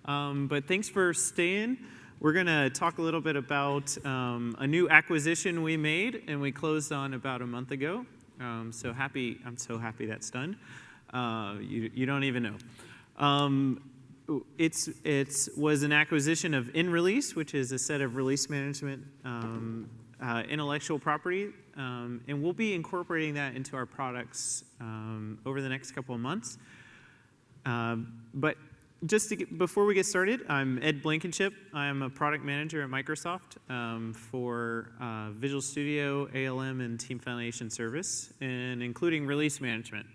But thanks for staying. We're going to talk a little bit about a new acquisition we made and we closed on about a month ago. I'm so happy that's done. You don't even know. It was an acquisition of InRelease, which is a set of release management intellectual property, and we'll be incorporating that into our products over the next couple of months. But just before we get started, I'm Ed Blankenship. I'm a product manager at Microsoft for Visual Studio, ALM, and Team Foundation Service, and including release management.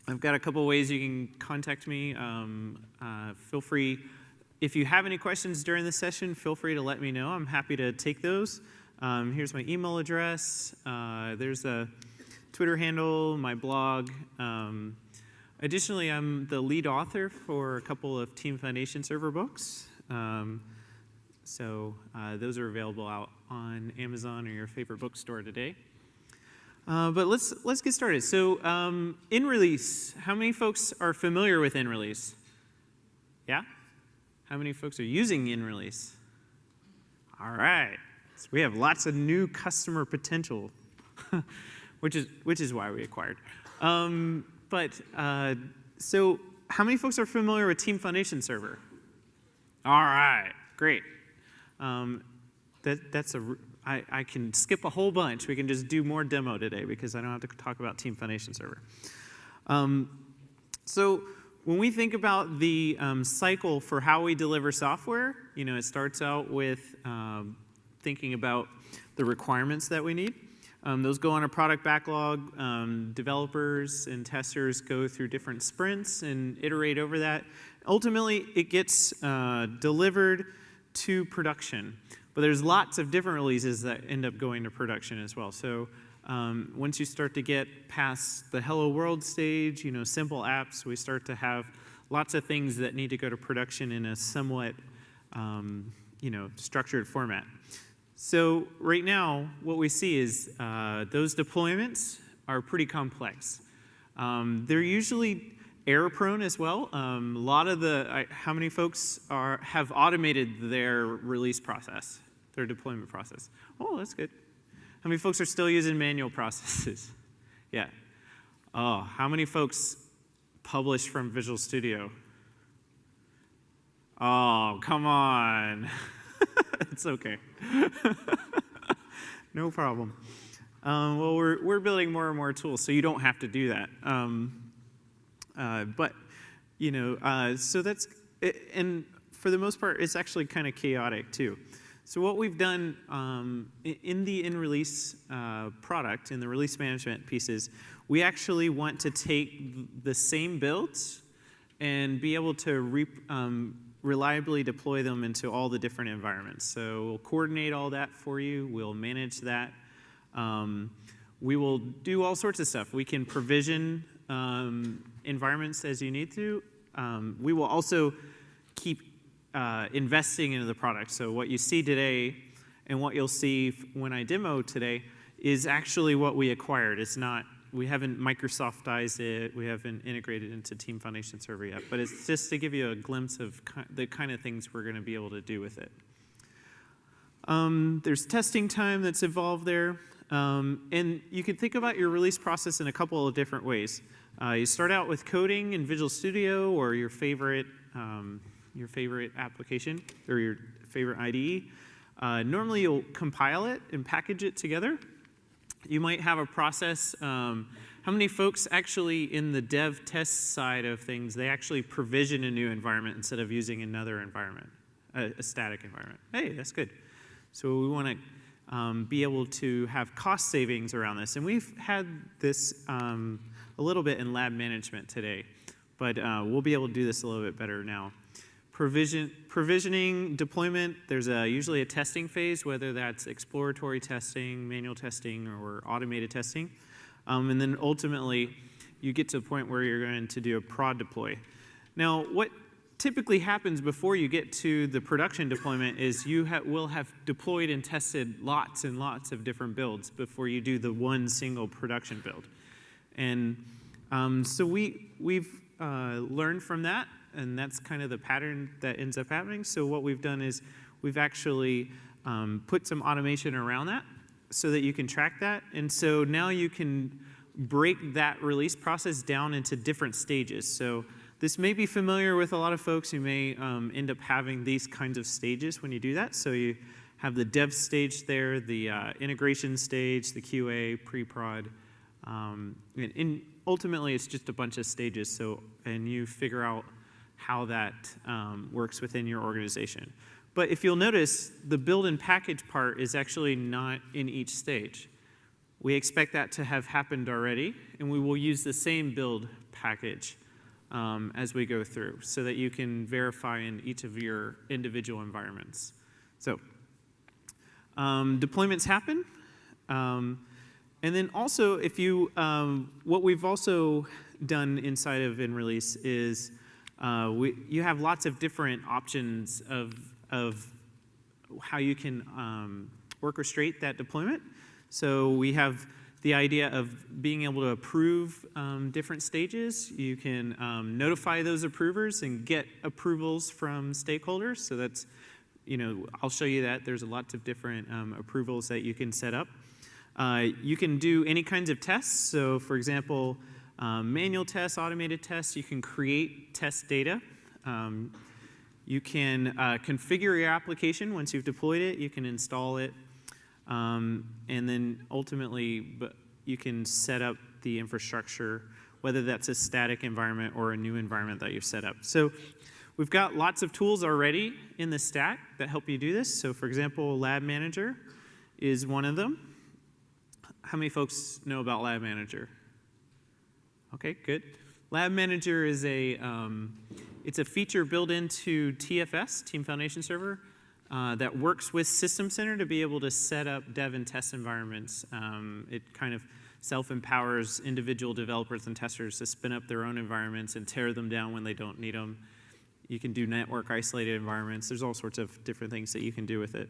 I've got a couple ways you can contact me. Feel free, if you have any questions during the session, feel free to let me know. I'm happy to take those. Here's my email address. There's a Twitter handle, my blog. Additionally, I'm the lead author for a couple of Team Foundation Server books. So those are available out on Amazon or your favorite bookstore today. But let's get started. So InRelease, how many folks are familiar with InRelease? Yeah? How many folks are using InRelease? All right. So we have lots of new customer potential, which is why we acquired. So how many folks are familiar with Team Foundation Server? All right, great. I can skip a whole bunch. We can just do more demo today because I don't have to talk about Team Foundation Server. So when we think about the cycle for how we deliver software, it starts out with thinking about the requirements that we need. Those go on a product backlog. Developers and testers go through different sprints and iterate over that. Ultimately, it gets delivered to production. But there's lots of different releases that end up going to production as well. So once you start to get past the Hello World stage, simple apps, we start to have lots of things that need to go to production in a somewhat structured format. So right now, what we see is those deployments are pretty complex. They're usually error-prone as well. A lot of how many folks have automated their release process, their deployment process? Oh, that's good. How many folks are still using manual processes? Yeah. Oh, how many folks publish from Visual Studio? Oh, come on. It's okay. No problem. Well, we're building more and more tools, so you don't have to do that. So that's, and for the most part, it's actually kind of chaotic too. So what we've done in the InRelease product, in the release management pieces, we actually want to take the same builds and be able to reliably deploy them into all the different environments. So we'll coordinate all that for you. We'll manage that. We will do all sorts of stuff. We can provision environments as you need to. We will also keep investing into the product. So what you see today and what you'll see when I demo today is actually what we acquired. It's not, we haven't Microsoftized it. We haven't integrated into Team Foundation Server yet. But it's just to give you a glimpse of the kind of things we're going to be able to do with it. There's testing time that's involved there. And you can think about your release process in a couple of different ways. You start out with coding in Visual Studio or your favorite application or your favorite IDE. Normally, you'll compile it and package it together. You might have a process. How many folks actually in the dev test side of things, they actually provision a new environment instead of using another environment, a static environment? Hey, that's good. So we want to be able to have cost savings around this. And we've had this a little bit in lab management today, but we'll be able to do this a little bit better now. Provisioning, deployment, there's usually a testing phase, whether that's exploratory testing, manual testing, or automated testing. And then ultimately, you get to a point where you're going to do a prod deploy. Now, what typically happens before you get to the production deployment is you will have deployed and tested lots and lots of different builds before you do the one single production build. And so we've learned from that and that's kind of the pattern that ends up happening. So what we've done is we've actually put some automation around that so that you can track that. And so now you can break that release process down into different stages. So this may be familiar with a lot of folks who may end up having these kinds of stages when you do that. So you have the dev stage there, the integration stage, the QA, pre-prod. And ultimately, it's just a bunch of stages. So, and you figure out how that works within your organization. But if you'll notice, the build and package part is actually not in each stage. We expect that to have happened already, and we will use the same build package as we go through so that you can verify in each of your individual environments. So deployments happen. And then also, if you, what we've also done inside of InRelease is you have lots of different options of how you can orchestrate that deployment. So we have the idea of being able to approve different stages. You can notify those approvers and get approvals from stakeholders. So that's, I'll show you that. There's lots of different approvals that you can set up. You can do any kinds of tests. So for example, manual tests, automated tests. You can create test data. You can configure your application once you've deployed it. You can install it. And then ultimately, you can set up the infrastructure, whether that's a static environment or a new environment that you've set up. So we've got lots of tools already in the stack that help you do this. So for example, Lab Manager is one of them. How many folks know about Lab Manager? Okay, good. Lab Manager is it's a feature built into TFS, Team Foundation Server, that works with System Center to be able to set up dev and test environments. It kind of self-empowers individual developers and testers to spin up their own environments and tear them down when they don't need them. You can do network isolated environments. There's all sorts of different things that you can do with it.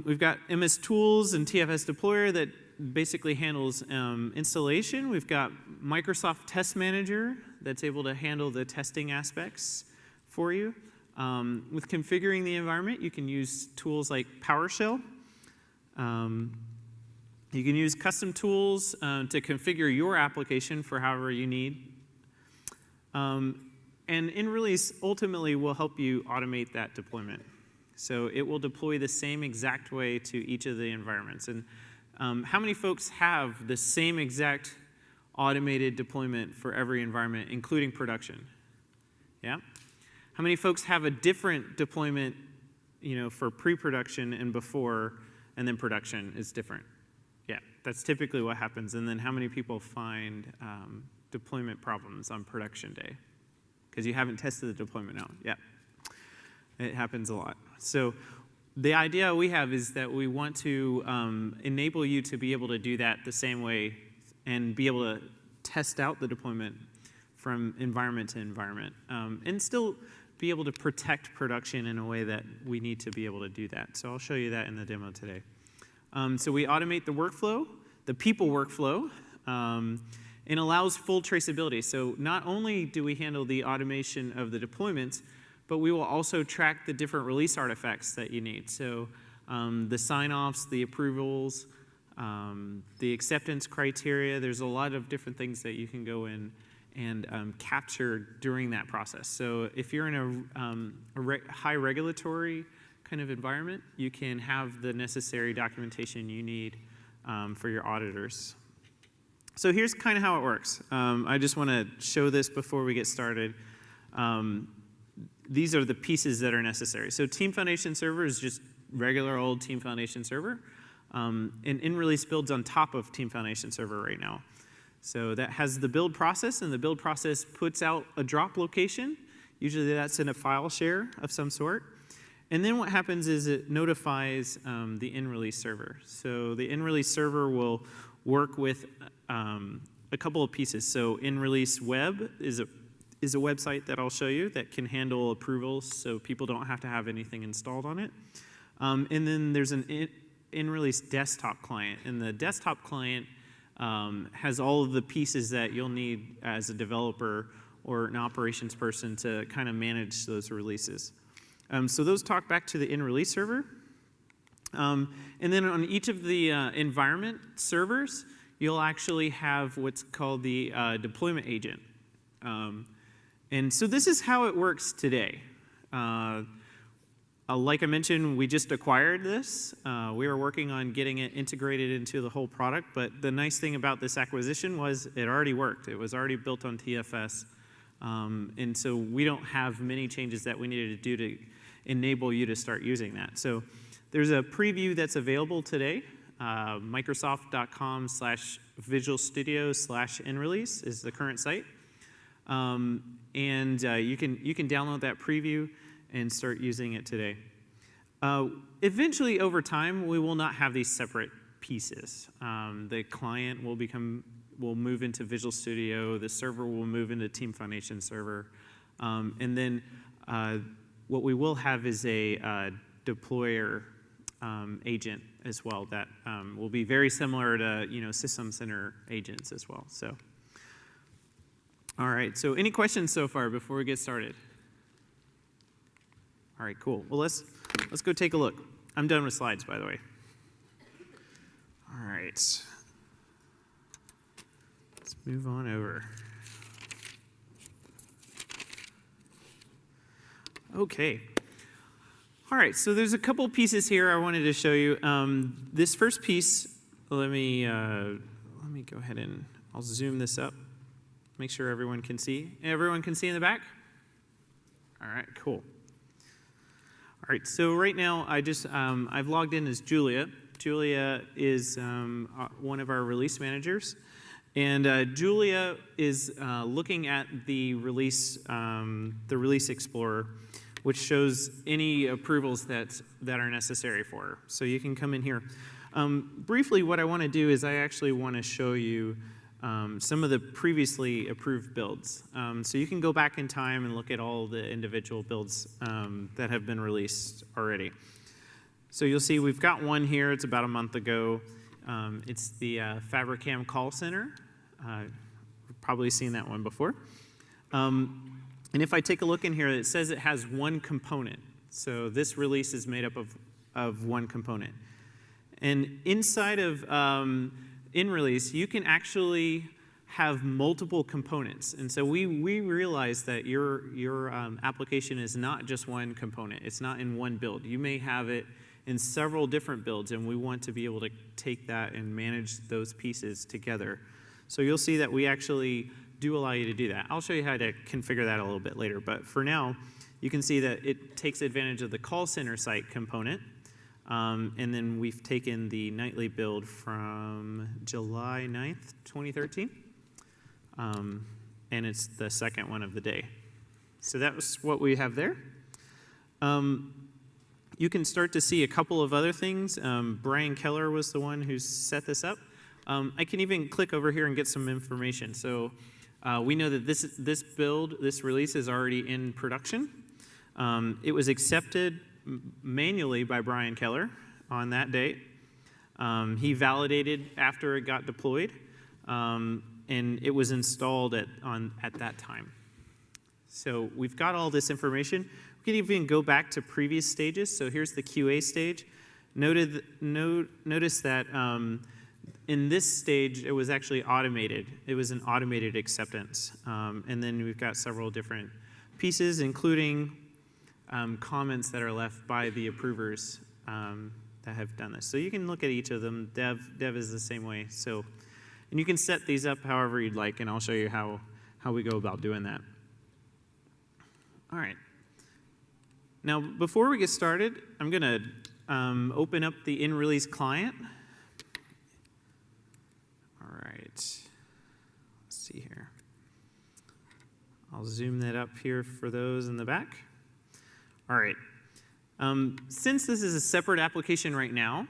We've got MS Tools and TFS Deployer that basically handles installation. We've got Microsoft Test Manager that's able to handle the testing aspects for you. With configuring the environment, you can use tools like PowerShell. You can use custom tools to configure your application for however you need. And InRelease ultimately will help you automate that deployment. So it will deploy the same exact way to each of the environments. And how many folks have the same exact automated deployment for every environment, including production? Yeah? How many folks have a different deployment, for pre-production and before, and then production is different? Yeah, that's typically what happens. And then how many people find deployment problems on production day? Because you haven't tested the deployment out. Yeah, it happens a lot. So the idea we have is that we want to enable you to be able to do that the same way and be able to test out the deployment from environment to environment and still be able to protect production in a way that we need to be able to do that. So I'll show you that in the demo today. So we automate the workflow, the people workflow, and allows full traceability. So not only do we handle the automation of the deployments, but we will also track the different release artifacts that you need. So the sign-offs, the approvals, the acceptance criteria. There's a lot of different things that you can go in and capture during that process. So if you're in a high regulatory kind of environment, you can have the necessary documentation you need for your auditors. So here's kind of how it works. I just want to show this before we get started. These are the pieces that are necessary. So Team Foundation Server is just regular old Team Foundation Server. And InRelease builds on top of Team Foundation Server right now. So that has the build process, and the build process puts out a drop location. Usually that's in a file share of some sort. And then what happens is it notifies the InRelease server. So the InRelease server will work with a couple of pieces. So InRelease Web is a website that I'll show you that can handle approvals so people don't have to have anything installed on it. And then there's an InRelease desktop client. And the desktop client has all of the pieces that you'll need as a developer or an operations person to kind of manage those releases. So those talk back to the in-release server. And then on each of the environment servers, you'll actually have what's called the deployment agent. And so this is how it works today. Like I mentioned, we just acquired this. We were working on getting it integrated into the whole product, but the nice thing about this acquisition was it already worked. It was already built on TFS. And so we don't have many changes that we needed to do to enable you to start using that. So there's a preview that's available today. Microsoft.com/Visual Studio/InRelease is the current site. And you can download that preview and start using it today. Eventually, over time, we will not have these separate pieces. The client will move into Visual Studio. The server will move into Team Foundation server. And then what we will have is a deployer agent as well that will be very similar to System Center agents as well. So, all right. So, any questions so far before we get started? All right, cool. Well, let's go take a look. I'm done with slides, by the way. All right. Let's move on over. Okay. All right, so there's a couple pieces here I wanted to show you. This first piece, let me go ahead and I'll zoom this up. Make sure everyone can see. Everyone can see in the back? All right, cool. All right, so right now I've logged in as Julia. Julia is one of our release managers. And Julia is looking at the release Explorer, which shows any approvals that are necessary for her. So you can come in here. Briefly, what I want to do is I actually want to show you some of the previously approved builds. So you can go back in time and look at all the individual builds that have been released already. So you'll see we've got one here. It's about a month ago. It's the Fabricam call center. You've probably seen that one before. And if I take a look in here, it says it has one component. So this release is made up of one component. And inside of InRelease, you can actually have multiple components. And so we realize that your application is not just one component. It's not in one build. You may have it in several different builds, and we want to be able to take that and manage those pieces together. So you'll see that we actually do allow you to do that. I'll show you how to configure that a little bit later. But for now, you can see that it takes advantage of the call center site component. And then we've taken the nightly build from July 9th, 2013. And it's the second one of the day. So that was what we have there. You can start to see a couple of other things. Brian Keller was the one who set this up. I can even click over here and get some information. So we know that this release is already in production. It was accepted manually by Brian Keller on that date. He validated after it got deployed, and it was installed at that time. So we've got all this information. We can even go back to previous stages. So here's the QA stage. Notice that in this stage, it was actually automated. It was an automated acceptance. And then we've got several different pieces, including comments that are left by the approvers that have done this. So you can look at each of them. Dev is the same way. So, and you can set these up however you'd like, and I'll show you how we go about doing that. All right. Now, before we get started, I'm going to open up the InRelease client. All right. Let's see here. I'll zoom that up here for those in the back. All right. Since this is a separate application right now,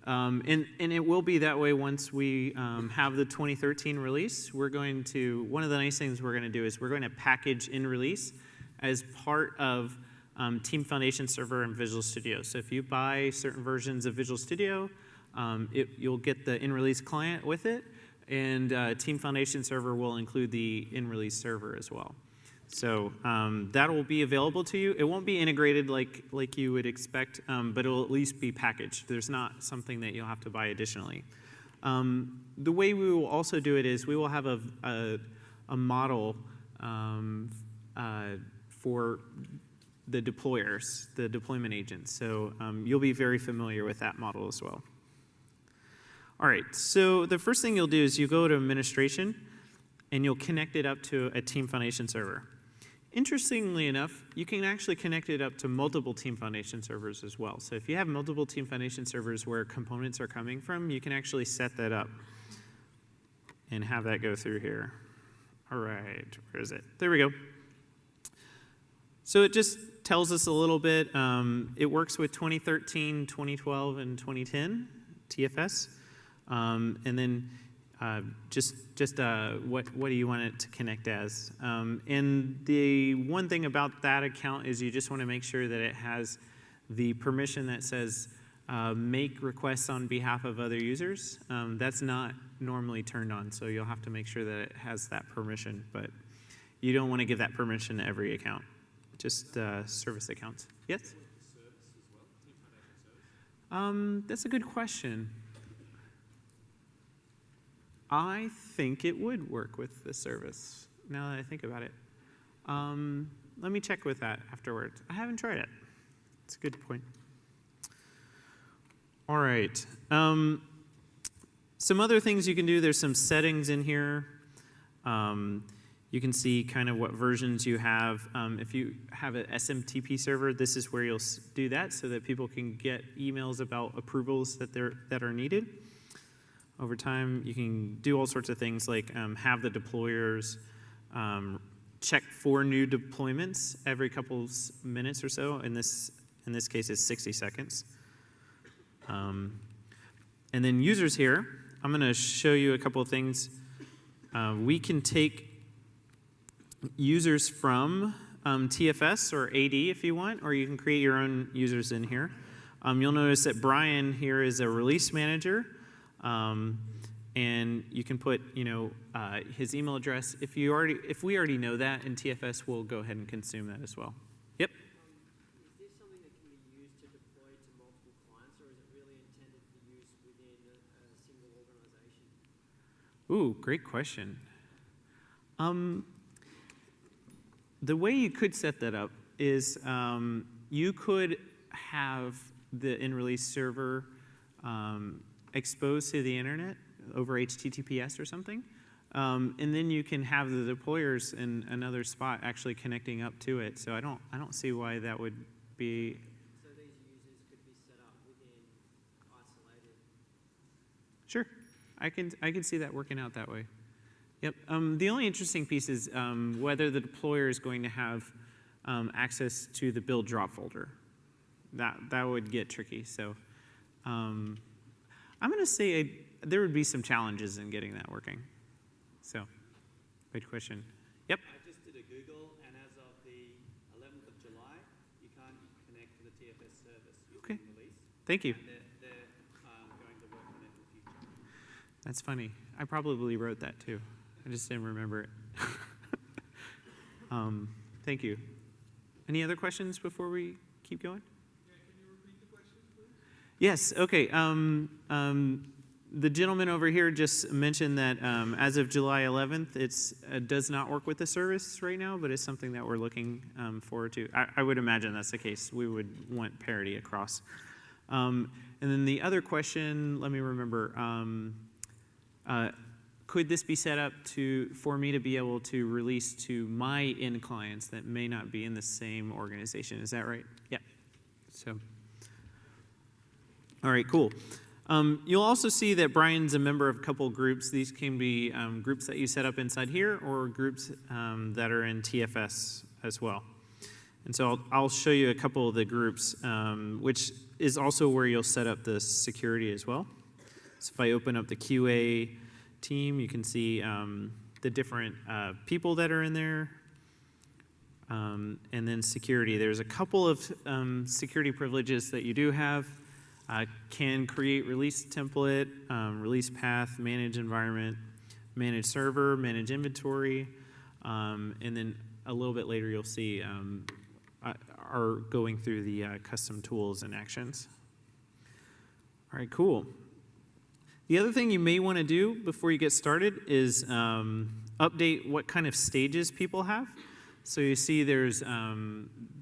and it will be that way once we have the 2013 release, one of the nice things we're going to do is we're going to package InRelease as part of Team Foundation Server and Visual Studio. So if you buy certain versions of Visual Studio, you'll get the InRelease client with it, and Team Foundation Server will include the InRelease server as well. So that will be available to you. It won't be integrated like you would expect, but it will at least be packaged. There's not something that you'll have to buy additionally. The way we will also do it is we will have a model for the deployers, the deployment agents. So you'll be very familiar with that model as well. All right, so the first thing you'll do is you go to administration, and you'll connect it up to a Team Foundation server. Interestingly enough, you can actually connect it up to multiple Team Foundation servers as well. So if you have multiple Team Foundation servers where components are coming from, you can actually set that up and have that go through here. All right, where is it? There we go. So it just tells us a little bit. It works with 2013, 2012, and 2010 TFS. And then what do you want it to connect as? And the one thing about that account is you just want to make sure that it has the permission that says make requests on behalf of other users. That's not normally turned on, so you'll have to make sure that it has that permission. But you don't want to give that permission to every account, just service accounts. Yes? That's a good question. I think it would work with the service, now that I think about it. Let me check with that afterwards. I haven't tried it. It's a good point. All right. Some other things you can do, there's some settings in here. You can see kind of what versions you have. If you have an SMTP server, this is where you'll do that so that people can get emails about approvals that are needed. Over time, you can do all sorts of things like have the deployers check for new deployments every couple minutes or so. In this case, it's 60 seconds. And then users here, I'm going to show you a couple of things. We can take users from TFS or AD if you want, or you can create your own users in here. You'll notice that Brian here is a release manager. And you can put, his email address. If we already know that in TFS, we'll go ahead and consume that as well. Yep. Is this something that can be used to deploy to multiple clients, or is it really intended for use within a single organization? Ooh, great question. The way you could set that up is you could have the in-release server exposed to the internet over HTTPS or something. And then you can have the deployers in another spot actually connecting up to it. So I don't see why that would be. So these users could be set up within isolated. Sure, I can see that working out that way. Yep. The only interesting piece is whether the deployer is going to have access to the build drop folder. That would get tricky. So. I'm going to say there would be some challenges in getting that working. So, great question. Yep. I just did a Google, and as of the 11th of July, you can't connect to the TFS service using release. Thank you. And they're going to work on it in the future. That's funny. I probably wrote that too. I just didn't remember it. Thank you. Any other questions before we keep going? Yes, okay. The gentleman over here just mentioned that as of July 11th, it does not work with the service right now, but it's something that we're looking forward to. I would imagine that's the case. We would want parity across. And then the other question, let me remember. Could this be set up for me to be able to release to my end clients that may not be in the same organization? Is that right? Yeah. So. All right, cool. You'll also see that Brian's a member of a couple groups. These can be groups that you set up inside here or groups that are in TFS as well. And so I'll show you a couple of the groups, which is also where you'll set up the security as well. So if I open up the QA team, you can see the different people that are in there. And then security. There's a couple of security privileges that you do have. Can create release template, release path, manage environment, manage server, manage inventory, and then a little bit later, you'll see are going through the custom tools and actions. All right, cool. The other thing you may want to do before you get started is update what kind of stages people have. So you see there's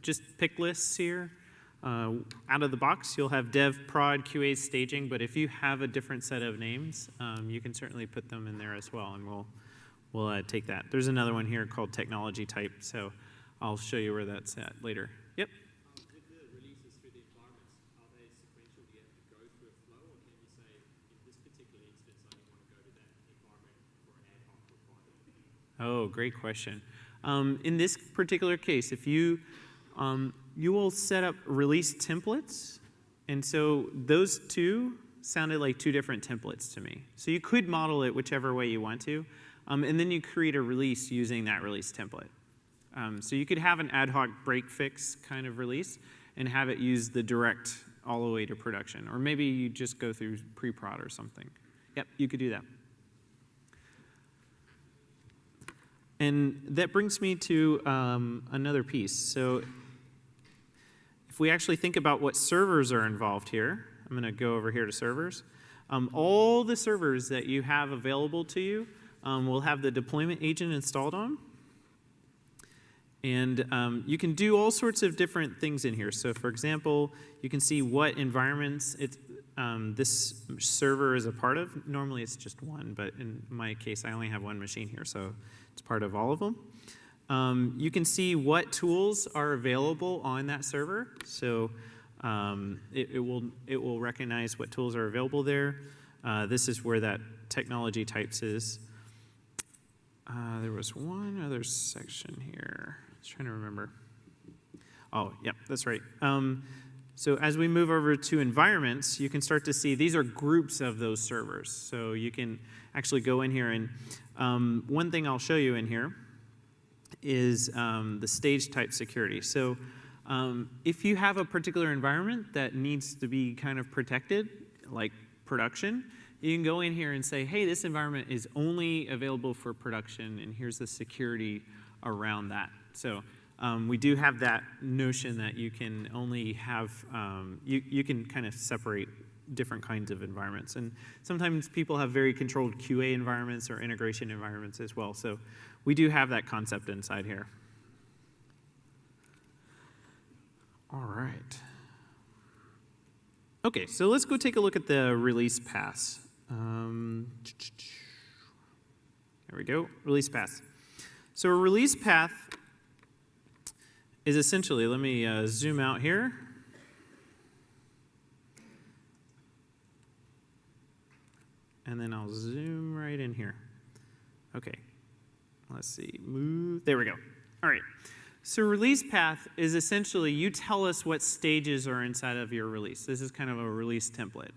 just pick lists here. Out of the box, you'll have dev, prod, QA, staging, but if you have a different set of names, you can certainly put them in there as well, and we'll take that. There's another one here called technology type, so I'll show you where that's at later. Yep? With the releases through the environments, are they sequential? Do you have to go through a flow, or can you say, in this particular instance, I only want to go to that environment for an ad hoc requirement? Oh, great question. In this particular case, if you will set up release templates, and so those two sounded like two different templates to me. So you could model it whichever way you want to, and then you create a release using that release template. So you could have an ad hoc break fix kind of release and have it use the direct all the way to production, or maybe you just go through pre-prod or something. Yep, you could do that. And that brings me to another piece. So if we actually think about what servers are involved here, I'm going to go over here to servers. All the servers that you have available to you will have the deployment agent installed on. And you can do all sorts of different things in here. So for example, you can see what environments this server is a part of. Normally it's just one, but in my case, I only have one machine here, so it's part of all of them. You can see what tools are available on that server. So it will recognize what tools are available there. This is where that technology types is. There was one other section here. I was trying to remember. Oh, yep, that's right. So as we move over to environments, you can start to see these are groups of those servers. So you can actually go in here, and one thing I'll show you in here is the stage type security. So if you have a particular environment that needs to be kind of protected, like production, you can go in here and say, hey, this environment is only available for production, and here's the security around that. So we do have that notion that you can only have, you can kind of separate different kinds of environments. And sometimes people have very controlled QA environments or integration environments as well. So we do have that concept inside here. All right. Okay, so let's go take a look at the release paths. There we go, release path. So a release path is essentially, let me zoom out here. And then I'll zoom right in here. Okay, let's see, move, there we go. All right, so release path is essentially, you tell us what stages are inside of your release. This is kind of a release template.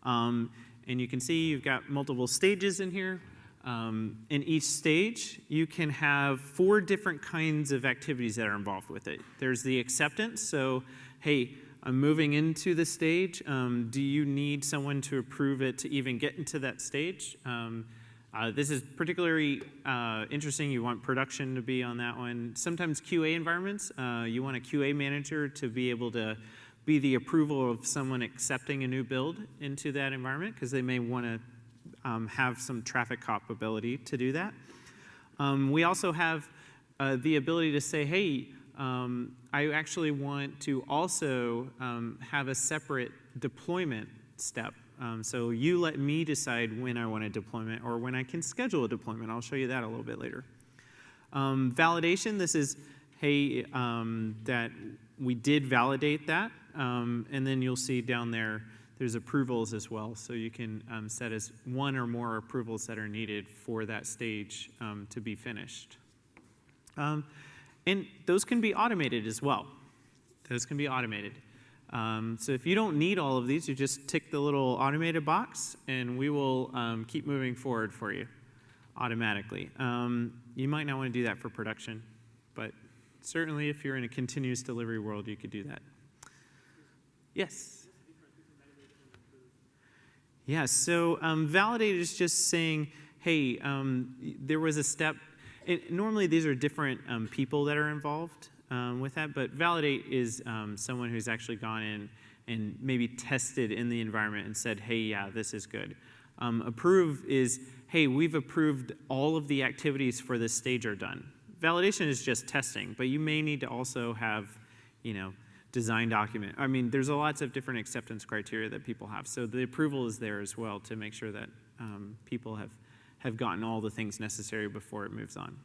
And you can see you've got multiple stages in here. In each stage, you can have 4 different kinds of activities that are involved with it. There's the acceptance, so hey, I'm moving into the stage. Do you need someone to approve it to even get into that stage? This is particularly interesting. You want production to be on that one. Sometimes QA environments, you want a QA manager to be able to be the approval of someone accepting a new build into that environment, because they may want to have some traffic cop ability to do that. We also have the ability to say, hey, I actually want to also have a separate deployment step. So you let me decide when I want a deployment or when I can schedule a deployment. I'll show you that a little bit later. Validation, this is, hey, that we did validate that. And then you'll see down there, there's approvals as well. So you can set as 1 or more approvals that are needed for that stage to be finished. And those can be automated as well. Those can be automated. So if you don't need all of these, you just tick the little automated box, and we will keep moving forward for you automatically. You might not want to do that for production, but certainly if you're in a continuous delivery world, you could do that. Yes? Yeah, so validate is just saying, hey, there was a step. normally these are different people that are involved with that, but validate is someone who's actually gone in and maybe tested in the environment and said, hey, yeah, this is good. Approve is, hey, we've approved all of the activities for this stage are done. Validation is just testing, but you may need to also have, design document. I mean, there's lots of different acceptance criteria that people have. So the approval is there as well to make sure that people have gotten all the things necessary before it moves on.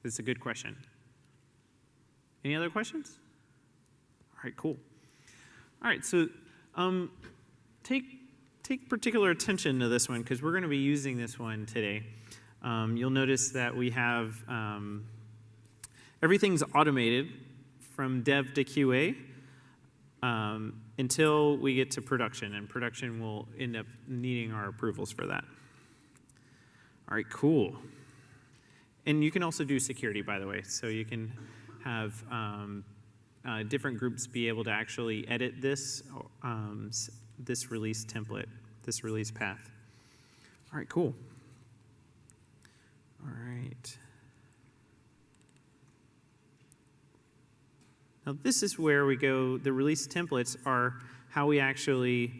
It's a good question. Any other questions? All right, cool. All right, so take particular attention to this one because we're going to be using this one today. You'll notice that we have everything's automated from dev to QA until we get to production, and production will end up needing our approvals for that. All right, cool. And you can also do security, by the way, so you can have different groups be able to actually edit this this release template, this release path. All right, cool. All right. Now this is where we go, the release templates are how we actually,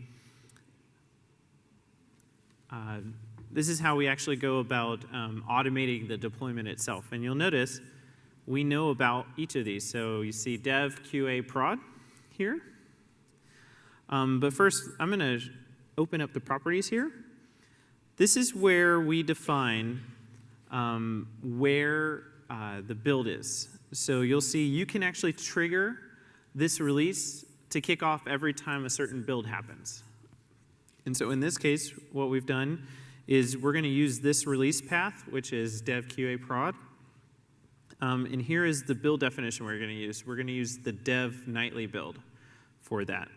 this is how we actually go about automating the deployment itself. And you'll notice we know about each of these. So you see dev, QA, prod here. But first, I'm going to open up the properties here. This is where we define where the build is. So you'll see you can actually trigger this release to kick off every time a certain build happens. And so in this case, what we've done is we're going to use this release path, which is dev, QA, prod. And here is the build definition we're going to use. We're going to use the dev nightly build for that.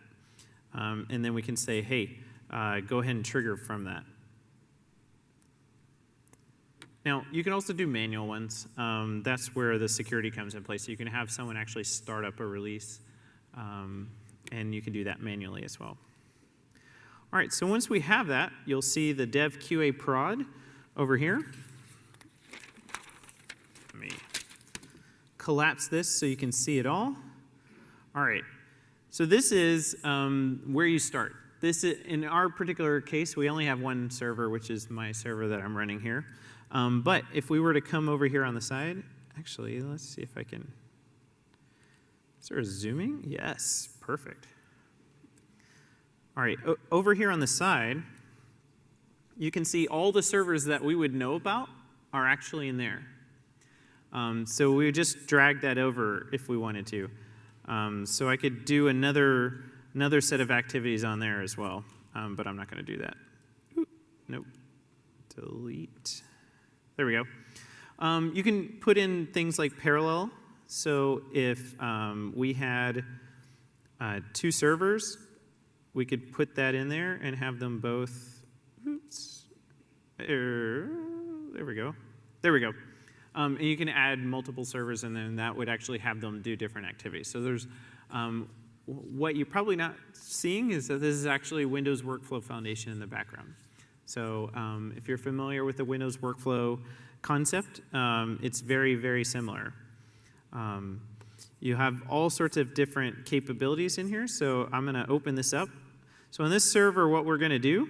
And then we can say, hey, go ahead and trigger from that. Now, you can also do manual ones. That's where the security comes in place. So you can have someone actually start up a release, and you can do that manually as well. All right, so once we have that, you'll see the dev QA prod over here. Let me collapse this so you can see it all. All right, so this is where you start. This is, in our particular case, we only have one server, which is my server that I'm running here. But if we were to come over here on the side, actually, let's see if I can, is there a zooming? Yes, perfect. All right, over here on the side, you can see all the servers that we would know about are actually in there. So we would just drag that over if we wanted to. So I could do another set of activities on there as well, but I'm not going to do that. Ooh, nope, delete. There we go. You can put in things like parallel. So if we had 2 servers, we could put that in there and have them both, oops, there we go. There we go. And you can add multiple servers, and then that would actually have them do different activities. So there's, what you're probably not seeing is that this is actually Windows Workflow Foundation in the background. So if you're familiar with the Windows workflow concept, it's very, very similar. You have all sorts of different capabilities in here. So I'm going to open this up. So on this server, what we're going to do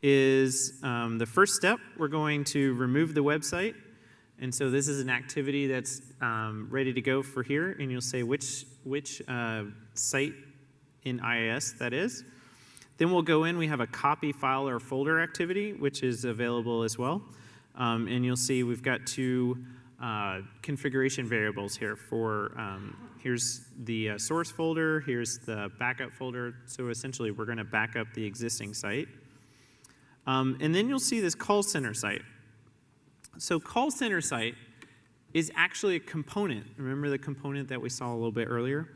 is the first step, we're going to remove the website. And so this is an activity that's ready to go for here. And you'll say which site in IIS that is. Then we'll go in, we have a copy file or folder activity, which is available as well. And you'll see we've got 2 configuration variables here for, here's the source folder, here's the backup folder. So essentially, we're going to back up the existing site. And then you'll see this call center site. So call center site is actually a component. Remember the component that we saw a little bit earlier?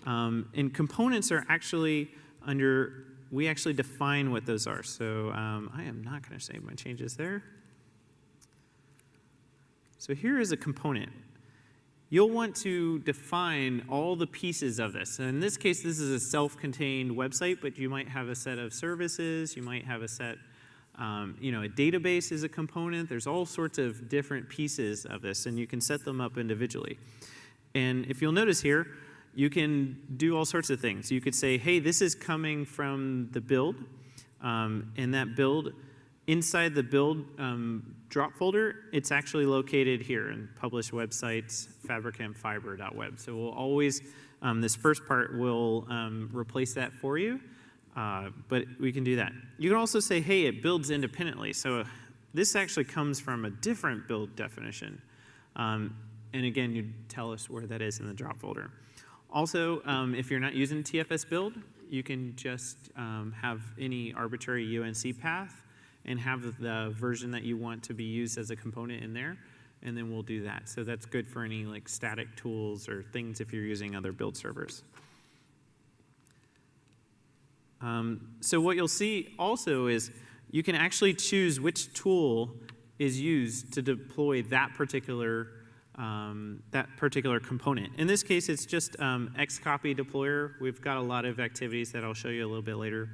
And components are actually under, we actually define what those are. So I am not going to save my changes there. So here is a component. You'll want to define all the pieces of this. And in this case, this is a self-contained website, but you might have a set of services. You might have a set A database is a component. There's all sorts of different pieces of this, and you can set them up individually. And if you'll notice here, you can do all sorts of things. You could say, hey, this is coming from the build, and that build, inside the build drop folder, it's actually located here in published websites, fabricamfiber.web. So we'll always, this first part will replace that for you, but we can do that. You can also say, hey, it builds independently. So this actually comes from a different build definition. And again, you tell us where that is in the drop folder. Also, if you're not using TFS build, you can just have any arbitrary UNC path and have the version that you want to be used as a component in there, and then we'll do that. So that's good for any like static tools or things if you're using other build servers. So what you'll see also is you can actually choose which tool is used to deploy that particular component. In this case, it's just xcopy deployer. We've got a lot of activities that I'll show you a little bit later.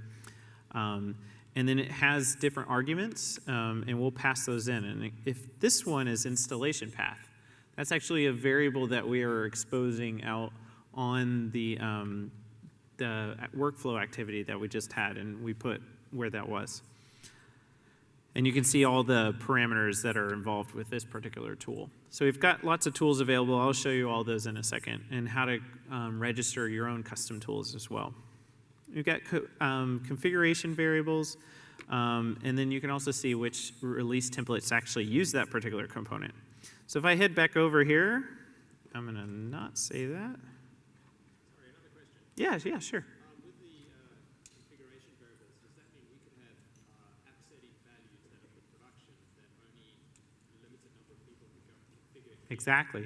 And then it has different arguments, and we'll pass those in. And if this one is installation path, that's actually a variable that we are exposing out on the workflow activity that we just had, and we put where that was. And you can see all the parameters that are involved with this particular tool. So we've got lots of tools available. I'll show you all those in a second, and how to register your own custom tools as well. You've got configuration variables, and then you can also see which release templates actually use that particular component. So if I head back over here, I'm going to not say that. Sorry, another question. Yeah, sure. With the configuration variables, does that mean we could have app setting values that are for production that only a limited number of people can go configure? Exactly.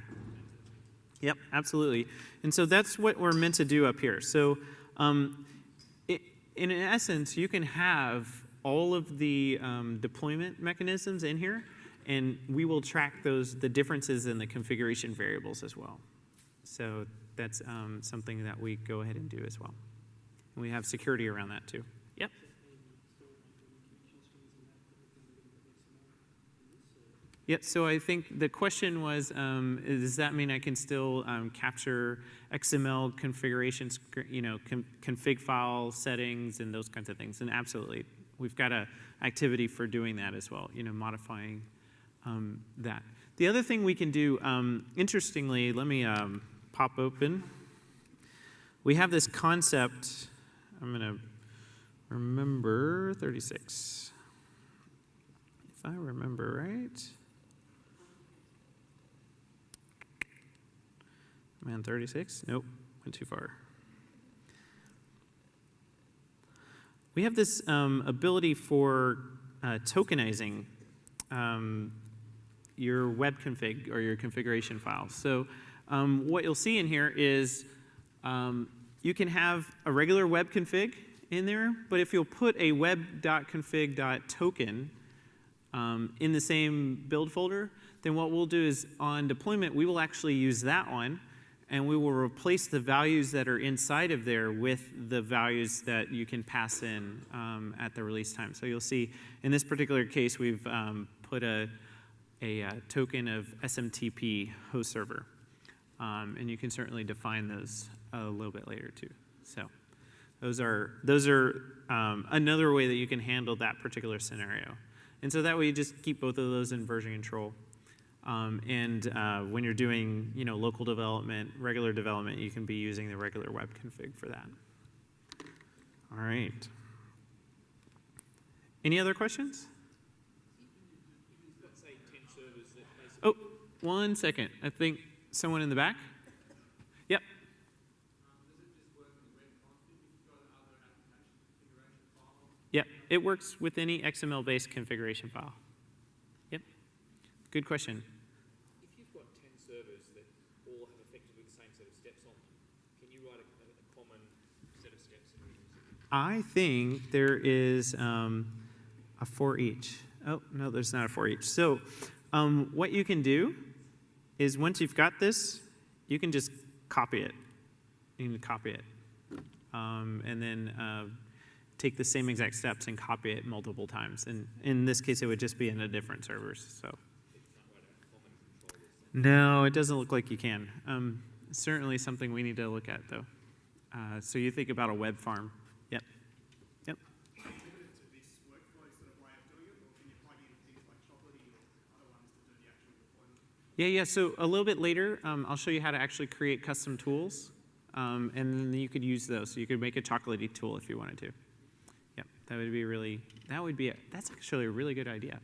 Yep, absolutely. And so that's what we're meant to do up here. So in essence, you can have all of the deployment mechanisms in here, and we will track the differences in the configuration variables as well. So that's something that we go ahead and do as well. And we have security around that too. Yep. Yeah, so I think the question was, does that mean I can still capture XML configurations, config file settings and those kinds of things? And absolutely, we've got an activity for doing that as well, modifying that. The other thing we can do, interestingly, let me pop open. We have this concept, I'm going to remember 36. If I remember right. Man, 36? Nope, went too far. We have this ability for tokenizing your web config or your configuration file. So what you'll see in here is you can have a regular web config in there, but if you'll put a web.config.token in the same build folder, then what we'll do is on deployment, we will actually use that one, and we will replace the values that are inside of there with the values that you can pass in at the release time. So you'll see in this particular case, we've put a token of SMTP host server. And you can certainly define those a little bit later too. So those are another way that you can handle that particular scenario. And so that way you just keep both of those in version control. And when you're doing local development, regular development, you can be using the regular web config for that. All right. Any other questions? Let's say 10 servers that basically... Oh, 1 second. I think someone in the back. Yep. Does it just work in web config if you've got other application configuration files? Yep. It works with any XML-based configuration file. Yep. Good question. If you've got 10 servers that all have effectively the same set of steps on them, can you write a common set of steps that are using? I think there is a for each. Oh, no, there's not a for each. So what you can do is once you've got this, you can just copy it. You can copy it. And then take the same exact steps and copy it multiple times. And in this case, it would just be in a different servers. So. No, it doesn't look like you can. Certainly something we need to look at, though. So you think about a web farm. Yep. Yep. Yeah. So a little bit later, I'll show you how to actually create custom tools, and then you could use those. So you could make a chocolatey tool if you wanted to. Yep. That's actually a really good idea.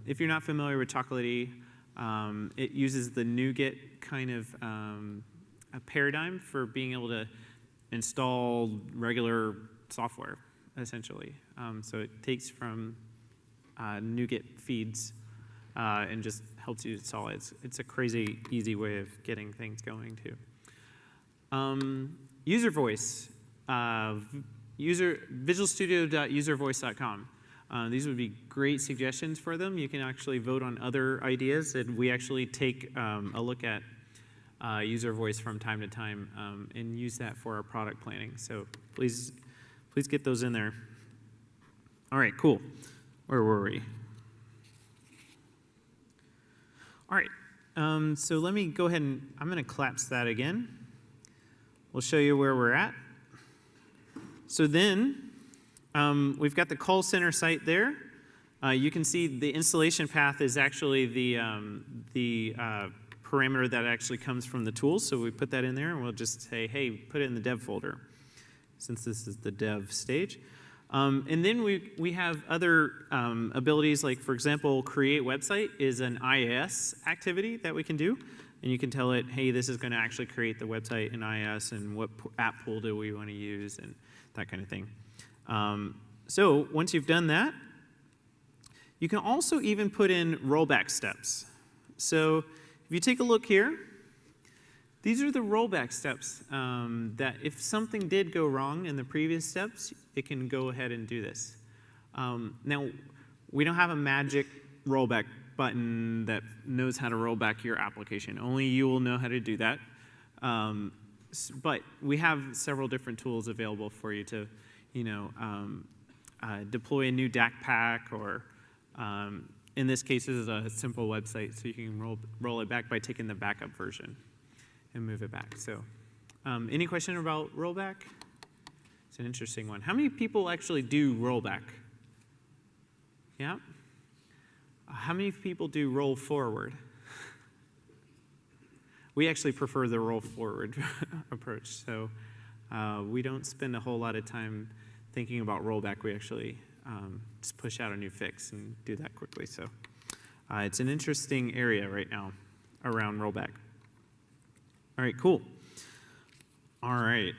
If you're not familiar with chocolatey, it uses the NuGet kind of a paradigm for being able to install regular software, essentially. So it takes from NuGet feeds and just helps you install it. It's a crazy easy way of getting things going, too. User voice, visualstudio.uservoice.com. These would be great suggestions for them. You can actually vote on other ideas, and we actually take a look at user voice from time to time and use that for our product planning. So please get those in there. All right, cool. Where were we? All right, so let me go ahead and I'm going to collapse that again. We'll show you where we're at. So then we've got the call center site there. You can see the installation path is actually the parameter that actually comes from the tools. So we put that in there, and we'll just say, hey, put it in the dev folder, since this is the dev stage. And then we have other abilities, like, for example, create website is an IIS activity that we can do. And you can tell it, hey, this is going to actually create the website in IIS, and what app pool do we want to use, and that kind of thing. So once you've done that, you can also even put in rollback steps. So if you take a look here, these are the rollback steps that if something did go wrong in the previous steps, it can go ahead and do this. Now, we don't have a magic rollback button that knows how to roll back your application. Only you will know how to do that. But we have several different tools available for you to, deploy a new DAC pack, or in this case, this is a simple website, so you can roll it back by taking the backup version and move it back. So, any question about rollback? It's an interesting one. How many people actually do rollback? Yeah? How many people do roll forward? We actually prefer the roll forward approach. So we don't spend a whole lot of time thinking about rollback. We actually just push out a new fix and do that quickly. So it's an interesting area right now around rollback. All right, cool. All right.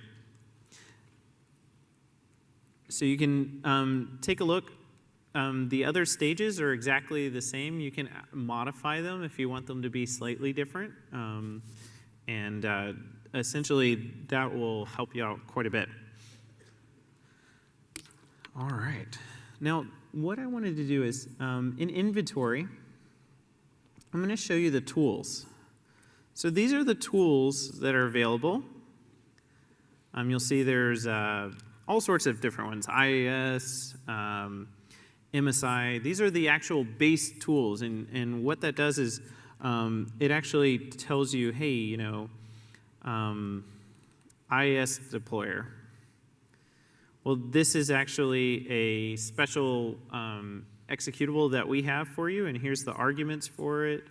So you can take a look. The other stages are exactly the same. You can modify them if you want them to be slightly different. And essentially, that will help you out quite a bit. All right. Now, what I wanted to do is, in inventory, I'm going to show you the tools. So these are the tools that are available. You'll see there's all sorts of different ones. IIS, MSI, these are the actual base tools, and what that does is it actually tells you, hey, IIS deployer. Well, this is actually a special executable that we have for you, and here's the arguments for it.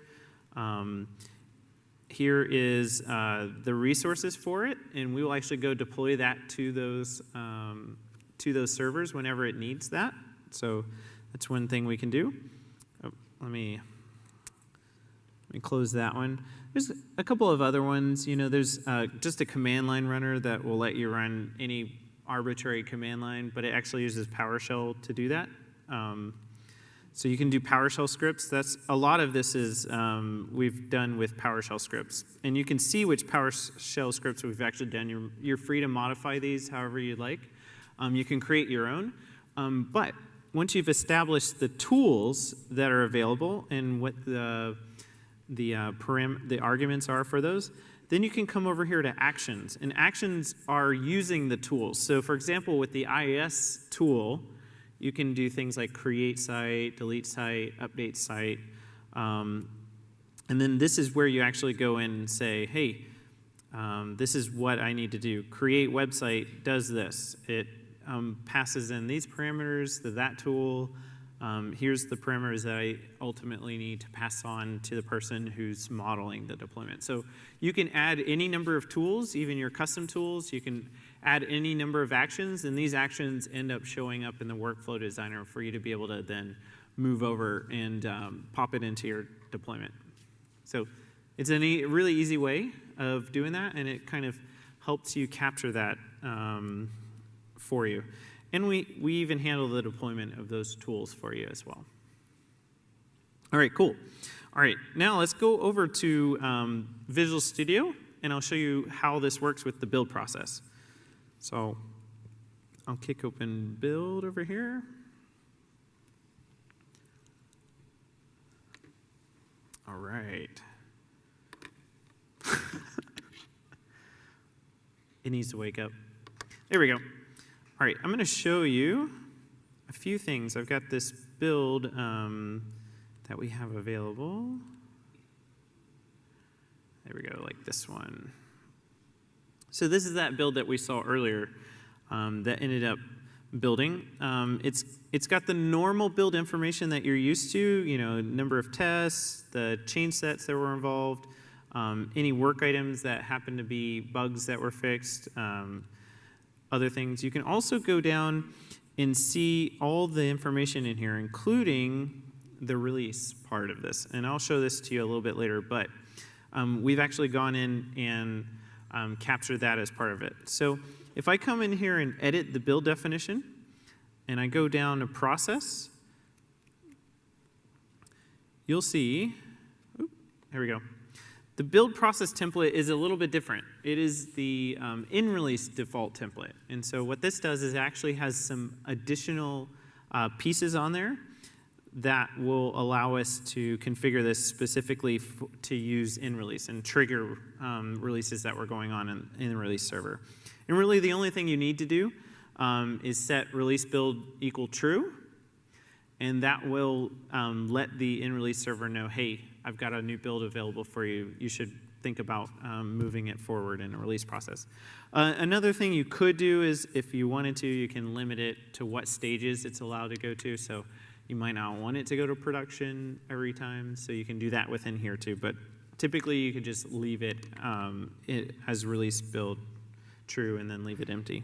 Here is the resources for it, and we will actually go deploy that to those servers whenever it needs that. So that's one thing we can do. Oh, let me close that one. There's a couple of other ones. There's just a command line runner that will let you run any arbitrary command line, but it actually uses PowerShell to do that. So you can do PowerShell scripts. A lot of this is we've done with PowerShell scripts, and you can see which PowerShell scripts we've actually done. You're free to modify these however you like. You can create your own, but once you've established the tools that are available and what the arguments are for those, then you can come over here to actions. And actions are using the tools. So for example, with the IIS tool, you can do things like create site, delete site, update site. And then this is where you actually go in and say, hey, this is what I need to do. Create website does this. It passes in these parameters to that tool. Here's the parameters that I ultimately need to pass on to the person who's modeling the deployment. So you can add any number of tools, even your custom tools. You can add any number of actions, and these actions end up showing up in the workflow designer for you to be able to then move over and pop it into your deployment. So it's a really easy way of doing that, and it kind of helps you capture that for you. And we even handle the deployment of those tools for you as well. All right, cool. All right, now let's go over to Visual Studio, and I'll show you how this works with the build process. So I'll kick open build over here. All right. It needs to wake up. There we go. All right, I'm going to show you a few things. I've got this build that we have available. There we go, like this one. So this is that build that we saw earlier that ended up building. It's got the normal build information that you're used to, you know, number of tests, the change sets that were involved, any work items that happen to be bugs that were fixed, other things. You can also go down and see all the information in here, including the release part of this. And I'll show this to you a little bit later, but we've actually gone in and captured that as part of it. So if I come in here and edit the build definition, and I go down to process, you'll see, there we go. The build process template is a little bit different. It is the in-release default template. And so what this does is it actually has some additional pieces on there that will allow us to configure this specifically to use in-release and trigger releases that were going on in the release server. And really the only thing you need to do is set release build equal true, and that will let the in-release server know, hey, I've got a new build available for you. You should think about moving it forward in a release process. Another thing you could do is, if you wanted to, you can limit it to what stages it's allowed to go to. So you might not want it to go to production every time, so you can do that within here too. But typically, you could just leave it as release build true and then leave it empty.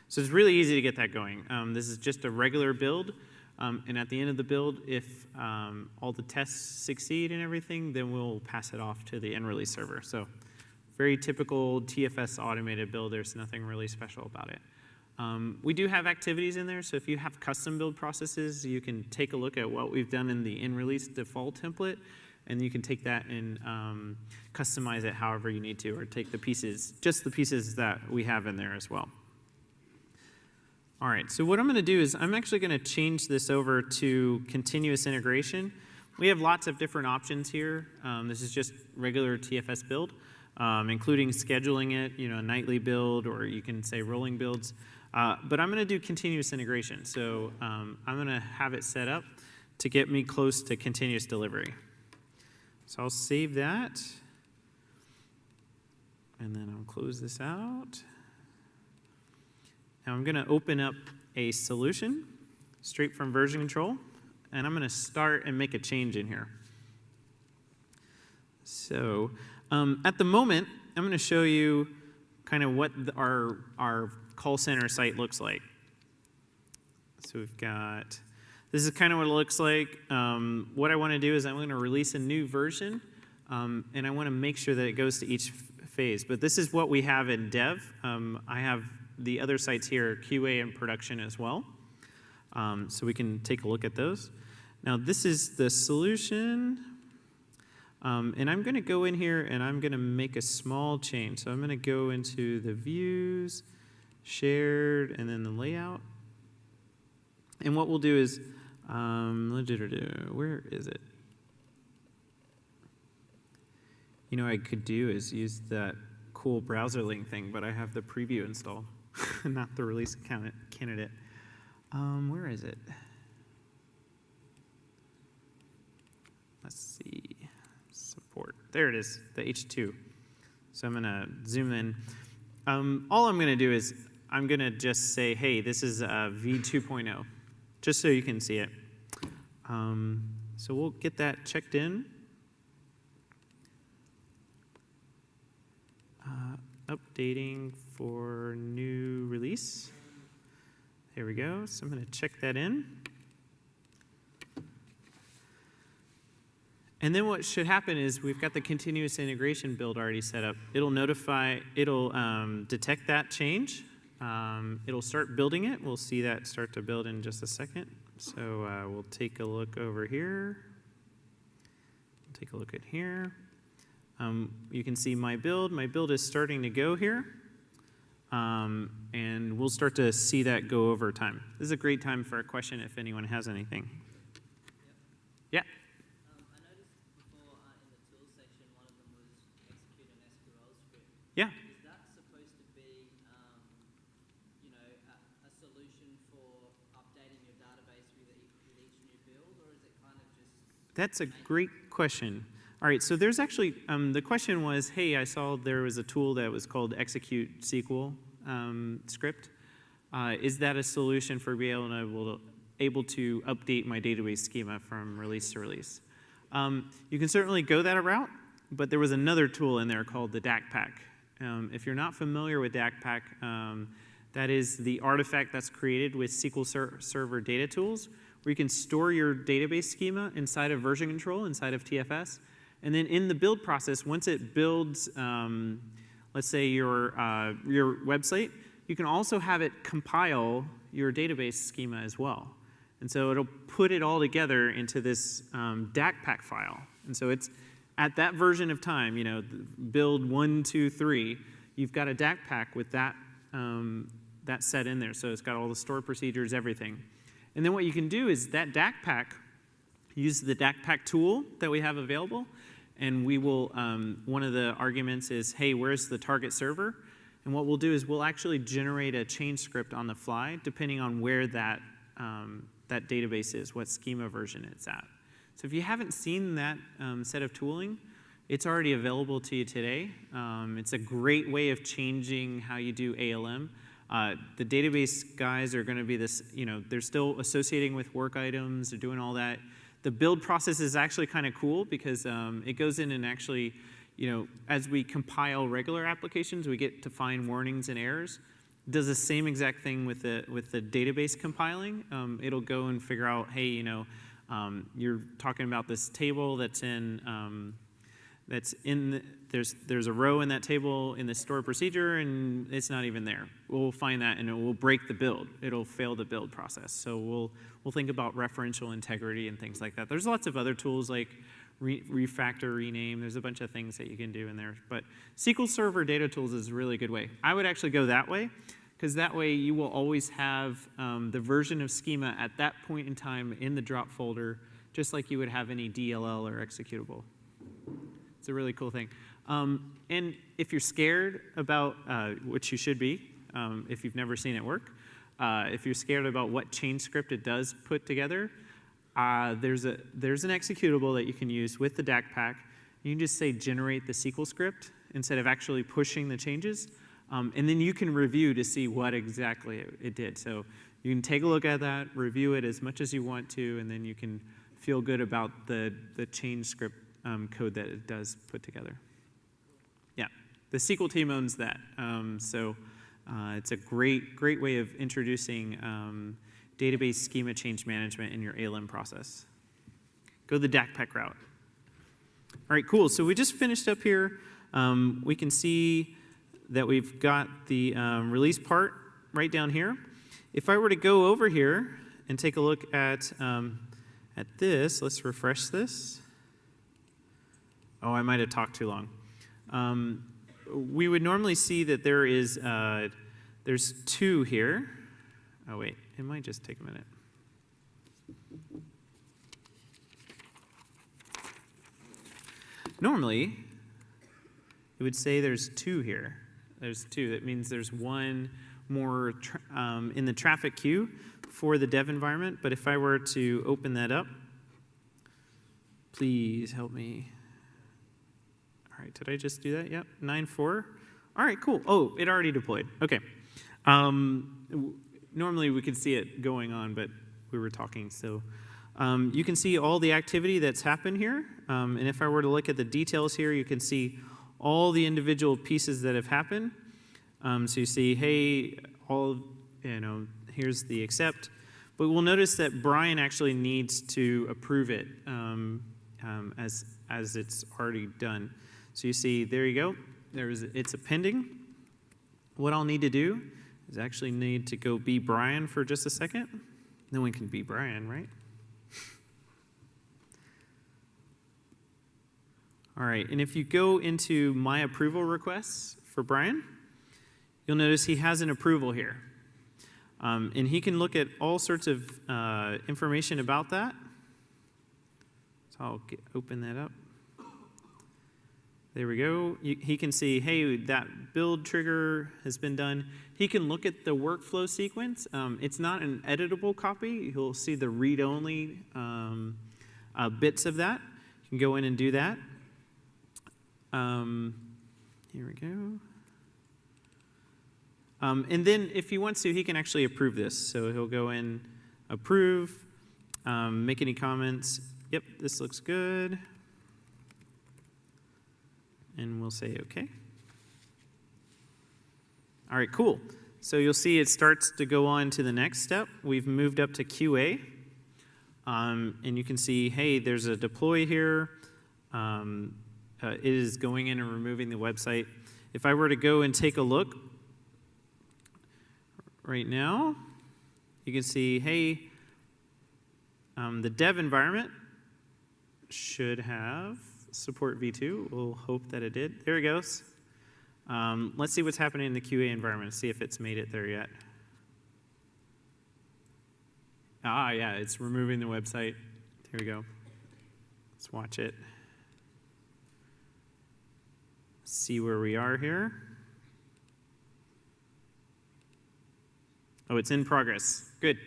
So it's really easy to get that going. This is just a regular build. And at the end of the build, if all the tests succeed and everything, then we'll pass it off to the in-release server. So very typical TFS automated build. There's nothing really special about it. We do have activities in there, so if you have custom build processes, you can take a look at what we've done in the in-release default template, and you can take that and customize it however you need to, or take the pieces, just the pieces that we have in there as well. All right, so what I'm going to do is I'm actually going to change this over to continuous integration. We have lots of different options here. This is just regular TFS build, including scheduling it, you know, a nightly build, or you can say rolling builds. But I'm going to do continuous integration. So I'm going to have it set up to get me close to continuous delivery. So I'll save that. And then I'll close this out. Now I'm going to open up a solution straight from version control, and I'm going to start and make a change in here. So at the moment, I'm going to show you kind of what our call center site looks like. So we've got, this is kind of what it looks like. What I want to do is I'm going to release a new version, and I want to make sure that it goes to each phase. But this is what we have in dev. I have the other sites here, QA and production as well. So we can take a look at those. Now this is the solution. And I'm going to go in here and I'm going to make a small change. So I'm going to go into the views, shared, and then the layout. And what we'll do is, where is it? You know what I could do is use that cool browser link thing, but I have the preview installed, not the release candidate. Where is it? Let's see. Support. There it is, the H2. So I'm going to zoom in. All I'm going to do is I'm going to just say, hey, this is v2.0, just so you can see it. So we'll get that checked in. Updating for new release. There we go. So I'm going to check that in. And then what should happen is we've got the continuous integration build already set up. It'll detect that change. It'll start building it. We'll see that start to build in just a second. So we'll take a look over here. Take a look at here. You can see my build. My build is starting to go here. And we'll start to see that go over time. This is a great time for a question if anyone has anything. Yeah? I noticed before in the tools section, one of them was execute an SQL script. Yeah. Is that supposed to be, a solution for updating your database with each new build, or is it kind of just... That's a great question. All right, so there's actually, the question was, hey, I saw there was a tool that was called execute SQL script. Is that a solution for being able to update my database schema from release to release? You can certainly go that route, but there was another tool in there called the DAC pack. If you're not familiar with DAC pack, that is the artifact that's created with SQL Server data tools, where you can store your database schema inside of version control, inside of TFS. And then in the build process, once it builds, let's say your website, you can also have it compile your database schema as well. And so it'll put it all together into this DAC pack file. And so it's at that version of time, build 1, 2, 3, you've got a DAC pack with that, that set in there. So it's got all the store procedures, everything. And then what you can do is that DAC pack, use the DAC pack tool that we have available, and we will, one of the arguments is, hey, where's the target server? And what we'll do is we'll actually generate a change script on the fly, depending on where that, that database is, what schema version it's at. So if you haven't seen that set of tooling, it's already available to you today. It's a great way of changing how you do ALM. The database guys are going to be this, they're still associating with work items, they're doing all that. The build process is actually kind of cool because it goes in and actually, as we compile regular applications, we get to find warnings and errors. It does the same exact thing with the database compiling. It'll go and figure out, hey, you're talking about this table that's in there's a row in that table in the store procedure, and it's not even there. We'll find that, and it will break the build. It'll fail the build process. So we'll think about referential integrity and things like that. There's lots of other tools like refactor, rename. There's a bunch of things that you can do in there. But SQL Server Data Tools is a really good way. I would actually go that way, because that way you will always have the version of schema at that point in time in the drop folder, just like you would have any DLL or executable. It's a really cool thing. And if you're scared about, which you should be if you've never seen it work, if you're scared about what change script it does put together, there's an executable that you can use with the DAC pack. You can just say generate the SQL script instead of actually pushing the changes. And then you can review to see what exactly it did. So you can take a look at that, review it as much as you want to, and then you can feel good about the change script code that it does put together. Yeah, the SQL team owns that. So it's a great way of introducing database schema change management in your ALM process. Go the DAC pack route. All right, cool. So we just finished up here. We can see that we've got the release part right down here. If I were to go over here and take a look at this, let's refresh this. Oh, I might have talked too long. We would normally see that there is there's 2 here. Oh wait, it might just take a minute. Normally, it would say there's 2 here. There's 2. That means there's one more in the traffic queue for the dev environment. But if I were to open that up, please help me. All right, did I just do that? Yep, 9.4. All right, cool. Oh, it already deployed. Okay. Normally we could see it going on, but we were talking. So you can see all the activity that's happened here. And if I were to look at the details here, you can see all the individual pieces that have happened. So you see, hey, here's the accept. But we'll notice that Brian actually needs to approve it as it's already done. So you see, there you go. It's a pending. What I'll need to do is actually need to go be Brian for just a second. No one can be Brian, right? All right, and if you go into my approval requests for Brian, you'll notice he has an approval here. And he can look at all sorts of information about that. So I'll open that up. There we go. He can see, hey, that build trigger has been done. He can look at the workflow sequence. It's not an editable copy. You'll see the read-only bits of that. You can go in and do that. Here we go. And then if he wants to, he can actually approve this. So he'll go in, approve, make any comments. Yep, this looks good. And we'll say OK. All right, cool. So you'll see it starts to go on to the next step. We've moved up to QA. And you can see, hey, there's a deploy here. It is going in and removing the website. If I were to go and take a look right now, you can see, hey, the dev environment should have support v2. We'll hope that it did. There it goes. Let's see what's happening in the QA environment, see if it's made it there yet. Ah, yeah, it's removing the website. Here we go. Let's watch it. See where we are here. Oh, it's in progress. Good.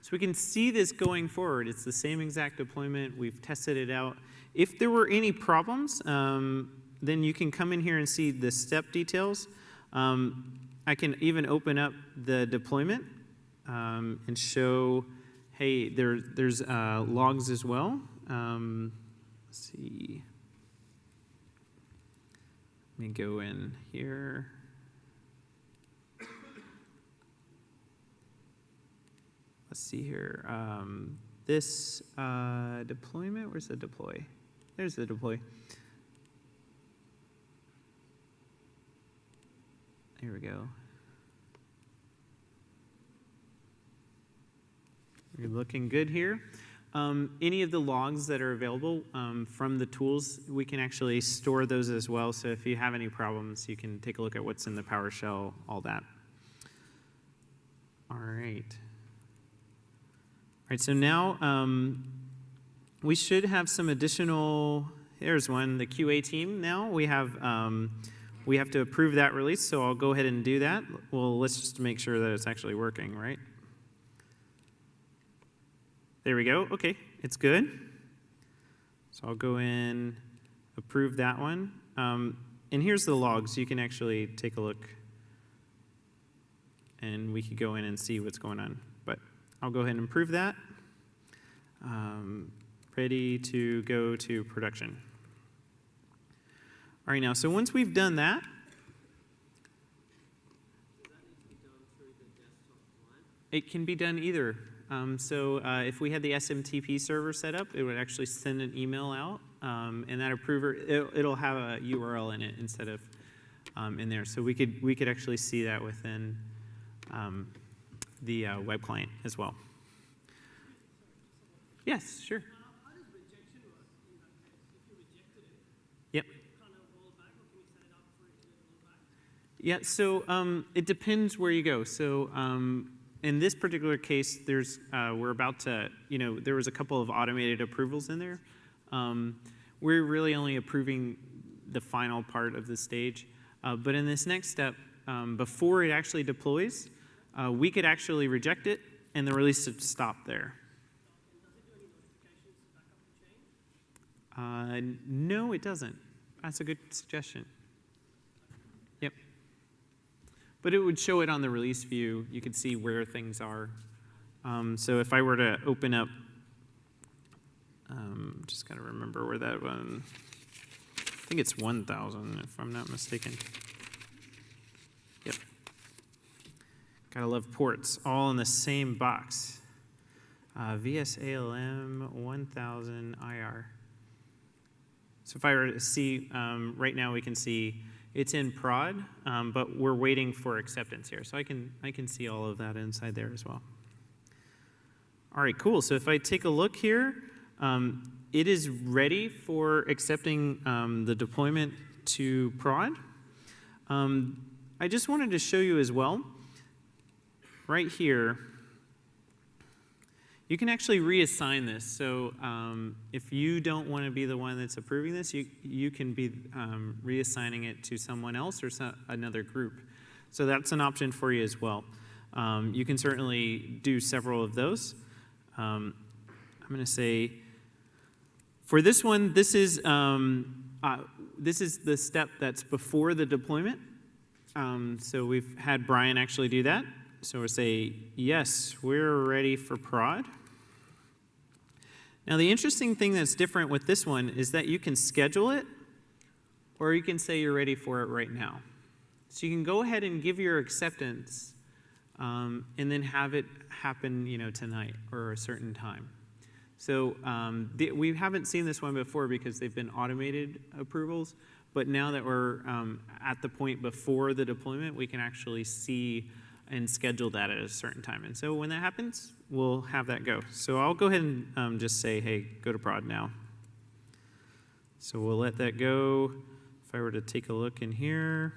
So we can see this going forward. It's the same exact deployment. We've tested it out. If there were any problems, then you can come in here and see the step details. I can even open up the deployment and show, hey, there's logs as well. Let's see. Let me go in here. Let's see here. This deployment, where's the deploy? There's the deploy. Here we go. We're looking good here. Any of the logs that are available from the tools, we can actually store those as well. So if you have any problems, you can take a look at what's in the PowerShell, all that. All right. All right, so now we should have some additional, here's one, the QA team now. We have to approve that release, so I'll go ahead and do that. Well, let's just make sure that it's actually working, right? There we go. Okay, it's good. So I'll go in, approve that one. And here's the logs. You can actually take a look, and we could go in and see what's going on. But I'll go ahead and approve that. Ready to go to production. All right, now, so once we've done that, Does that need to be done through the desktop client? it can be done either. So if we had the SMTP server set up, it would actually send an email out, and that approver, it'll have a URL in it instead of in there. So we could actually see that within the web client as well. Yes, sure. How does rejection work in that case? If you rejected it, Yep. kind of roll back, or can you set it up for it to roll back? Yeah, so it depends where you go. So in this particular case, we're about to, there was a couple of automated approvals in there. We're really only approving the final part of the stage. But in this next step, before it actually deploys, we could actually reject it, and the release would stop there. No, it doesn't. That's a good suggestion. Yep. But it would show it on the release view. You could see where things are. So if I were to open up, just got to remember where that one, I think it's 1,000 if I'm not mistaken. Yep. Gotta love ports, all in the same box. VSALM 1000 IR. So if I were to see, right now we can see it's in prod, but we're waiting for acceptance here. So I can see all of that inside there as well. All right, cool. So if I take a look here, it is ready for accepting the deployment to prod. I just wanted to show you as well, right here, you can actually reassign this. So if you don't want to be the one that's approving this, you can be reassigning it to someone else or another group. So that's an option for you as well. You can certainly do several of those. I'm going to say, for this one, this is the step that's before the deployment. So we've had Brian actually do that. So we'll say, yes, we're ready for prod. Now, the interesting thing that's different with this one is that you can schedule it, or you can say you're ready for it right now. So you can go ahead and give your acceptance, and then have it happen, tonight or a certain time. So we haven't seen this one before because they've been automated approvals, but now that we're at the point before the deployment, we can actually see and schedule that at a certain time. And so when that happens, we'll have that go. So I'll go ahead and just say, hey, go to prod now. So we'll let that go. If I were to take a look in here,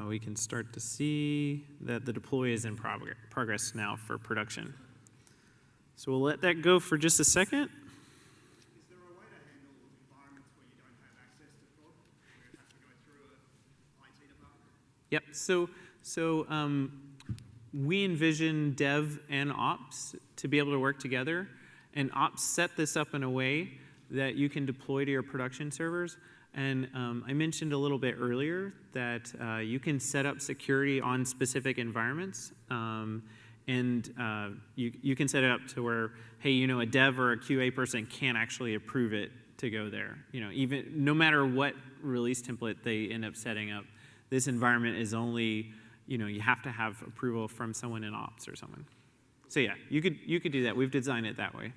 we can start to see that the deploy is in progress now for production. So we'll let that go for just a second. Is there a way to handle environments where you don't have access to prod, where it has to go through an IT department? Yep. So we envision dev and ops to be able to work together, and ops set this up in a way that you can deploy to your production servers. And I mentioned a little bit earlier that you can set up security on specific environments, and you can set it up to where, hey, a dev or a QA person can't actually approve it to go there. Even no matter what release template they end up setting up, this environment is only, you have to have approval from someone in ops or someone. So yeah, you could do that. We've designed it that way.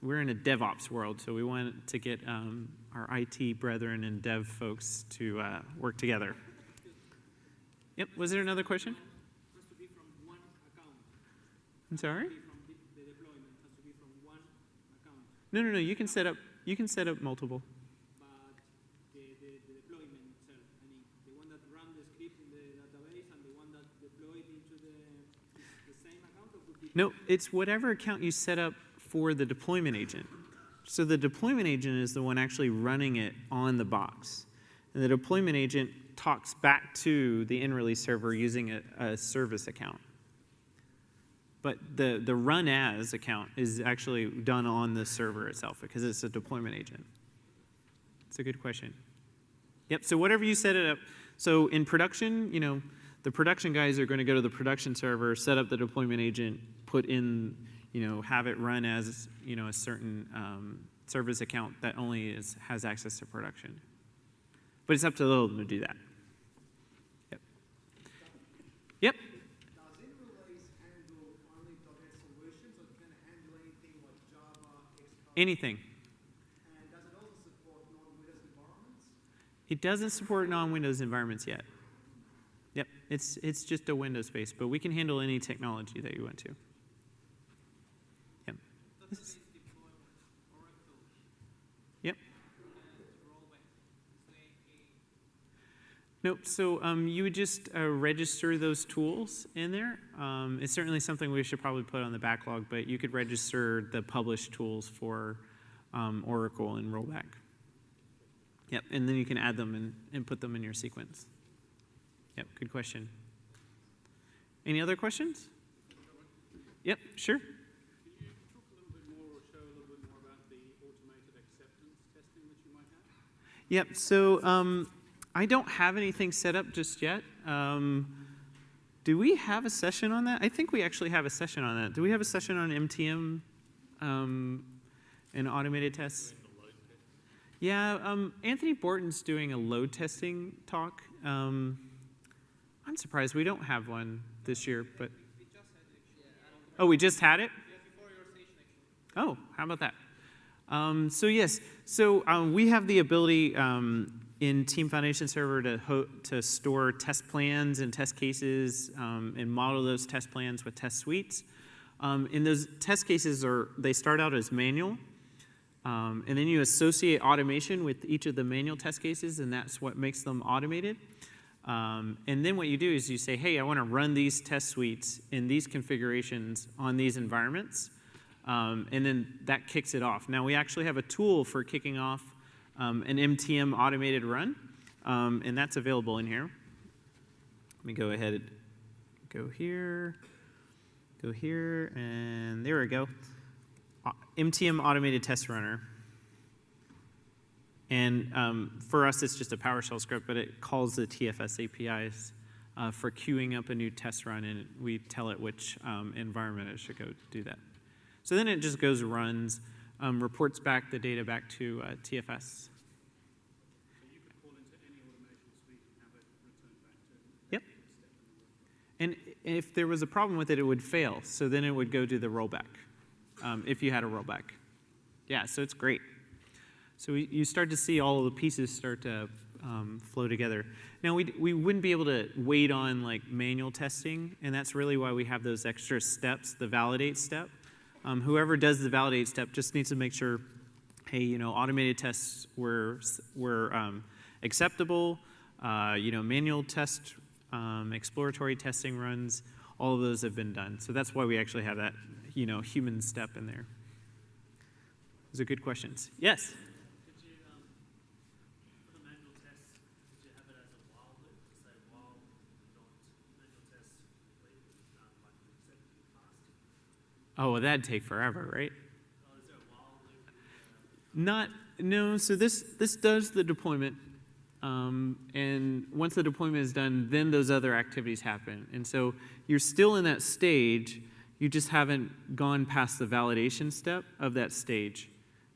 We're in a DevOps world, so we want to get our IT brethren and dev folks to work together. Yep, was there another question? It has to be from one account. I'm sorry? The deployment has to be from one account. No, you can set up multiple. But the deployment itself, the one that ran the script in the database and the one that deployed into the same account, or could be? No, it's whatever account you set up for the deployment agent. So the deployment agent is the one actually running it on the box. And the deployment agent talks back to the in-release server using a service account. But the run as account is actually done on the server itself because it's a deployment agent. It's a good question. Yep, so whatever you set it up. So in production, the production guys are going to go to the production server, set up the deployment agent, put in, have it run as, a certain service account that only has access to production. But it's up to them to do that. Yep. Yep. Does in-release handle only .NET solutions, or can it handle anything like Java, Xcode? Anything. And does it also support non-Windows environments? It doesn't support non-Windows environments yet. Yep, it's just a Windows space, but we can handle any technology that you want to. Yep. Database deployment, Oracle, Yep. and rollback. Nope, so you would just register those tools in there. It's certainly something we should probably put on the backlog, but you could register the published tools for Oracle and rollback. Yep, and then you can add them and put them in your sequence. Yep, good question. Any other questions? Yep, sure. Can you talk a little bit more or show a little bit more about the automated acceptance testing that you might have? Yep, so I don't have anything set up just yet. Do we have a session on that? I think we actually have a session on that. Do we have a session on MTM and automated tests? Yeah, Anthony Borton's doing a load testing talk. I'm surprised we don't have one this year, but. Oh, we just had it? Oh, how about that? So yes, so we have the ability in Team Foundation Server to store test plans and test cases and model those test plans with test suites. And those test cases they start out as manual, and then you associate automation with each of the manual test cases, and that's what makes them automated. And then what you do is you say, hey, I want to run these test suites in these configurations on these environments. And then that kicks it off. Now, we actually have a tool for kicking off an MTM automated run, and that's available in here. Let me go ahead and go here, and there we go. MTM automated test runner. And for us, it's just a PowerShell script, but it calls the TFS APIs for queuing up a new test run, and we tell it which environment it should go do that. So then it just goes, runs, reports back the data back to TFS. So you could call into any automation suite and have it return back to Yep. And if there was a problem with it, it would fail. So then it would go to the rollback, if you had a rollback. Yeah, so it's great. So you start to see all of the pieces start to flow together. Now, we wouldn't be able to wait on like manual testing, and that's really why we have those extra steps, the validate step. Whoever does the validate step just needs to make sure, hey, automated tests were acceptable. Manual test, exploratory testing runs, all of those have been done. So that's why we actually have that, human step in there. Those are good questions. Yes? Could you, for the manual tests, could you have it as a while loop to say while not manual tests complete, like accept it fast? Oh, well, that'd take forever, right? Or is there a while loop? No, so this does the deployment, and once the deployment is done, then those other activities happen. And so you're still in that stage, you just haven't gone past the validation step of that stage.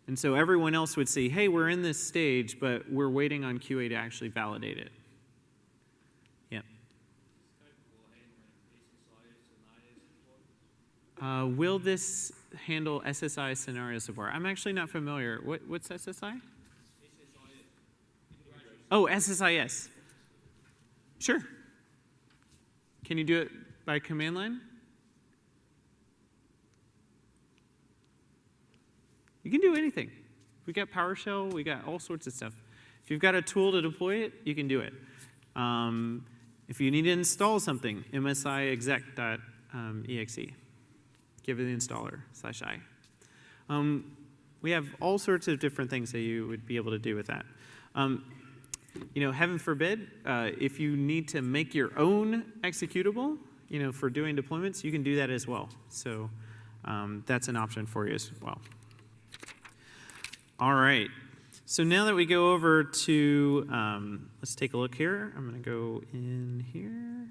And so everyone else would say, hey, we're in this stage, but we're waiting on QA to actually validate it. Yep. Will this handle SSI scenario support? I'm actually not familiar. What's SSI? Oh, SSIS. Sure. Can you do it by command line? You can do anything. We got PowerShell, we got all sorts of stuff. If you've got a tool to deploy it, you can do it. If you need to install something, msi exec.exe. Give it the installer /i. We have all sorts of different things that you would be able to do with that. Heaven forbid, if you need to make your own executable, for doing deployments, you can do that as well. So that's an option for you as well. All right. So now that we go over to, let's take a look here. I'm going to go in here,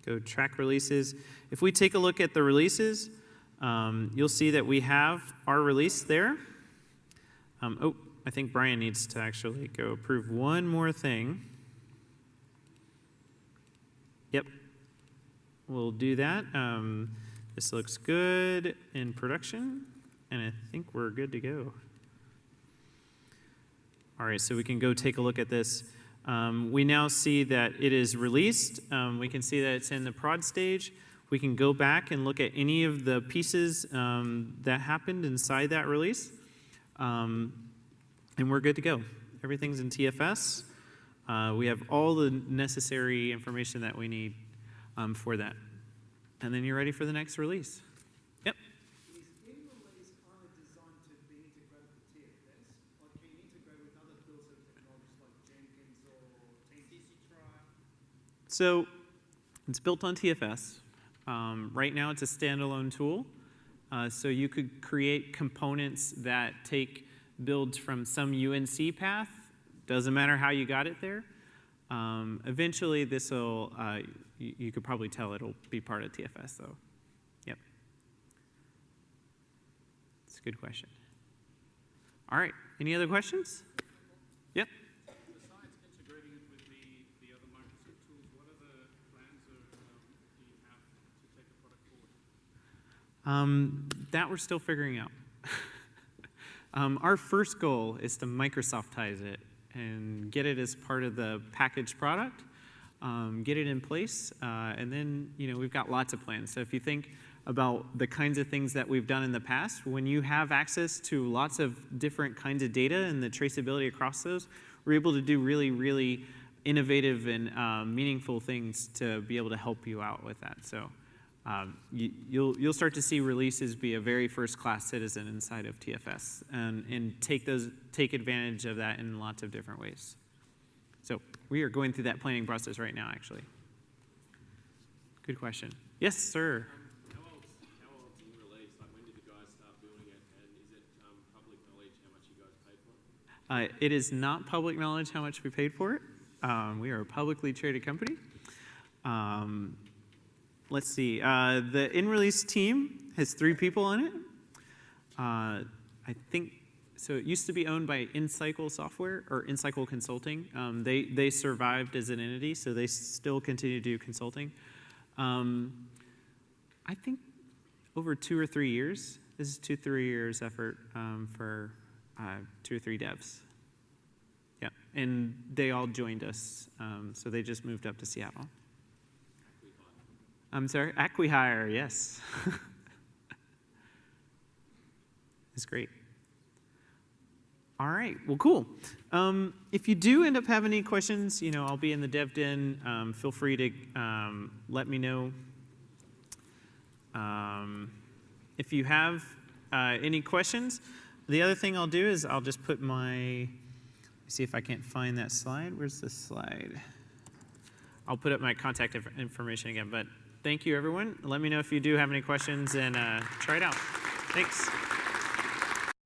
go track releases. If we take a look at the releases, you'll see that we have our release there. I think Brian needs to actually go approve one more thing. Yep. We'll do that. This looks good in production, and I think we're good to go. All right, so we can go take a look at this. We now see that it is released. We can see that it's in the prod stage. We can go back and look at any of the pieces that happened inside that release. And we're good to go. Everything's in TFS. We have all the necessary information that we need for that. And then you're ready for the next release. Yep. Is in-release kind of designed to be integrated with TFS? So it's built on TFS. Right now it's a standalone tool. So you could create components that take builds from some UNC path. Doesn't matter how you got it there. Eventually this will, you could probably tell it'll be part of TFS though. Yep. It's a good question. All right, any other questions? Yep. Besides integrating it with the other Microsoft tools, what other plans do you have to take the product forward? That we're still figuring out. Our first goal is to Microsoftize it and get it as part of the packaged product, get it in place, and then we've got lots of plans. So if you think about the kinds of things that we've done in the past, when you have access to lots of different kinds of data and the traceability across those, we're able to do really, really innovative and meaningful things to be able to help you out with that. So you'll start to see releases be a very first-class citizen inside of TFS and take advantage of that in lots of different ways. So we are going through that planning process right now, actually. Good question. Yes, sir. How old's in release? Like, when did you guys start building it? And is it public knowledge how much you guys paid for it? It is not public knowledge how much we paid for it. We are a publicly traded company. Let's see. The in-release team has 3 people on it. I think, so it used to be owned by InCycle Software or InCycle Consulting. They survived as an entity, so they still continue to do consulting. I think over 2 or 3 years. This is 2-3 years effort for 2 or 3 devs. Yeah, and they all joined us, so they just moved up to Seattle. I'm sorry, Acquihire, yes. It's great. All right, well, cool. If you do end up having any questions, I'll be in the dev den. Feel free to let me know. If you have any questions, the other thing I'll do is I'll just put see if I can't find that slide. Where's the slide? I'll put up my contact information again, but thank you, everyone. Let me know if you do have any questions and try it out. Thanks.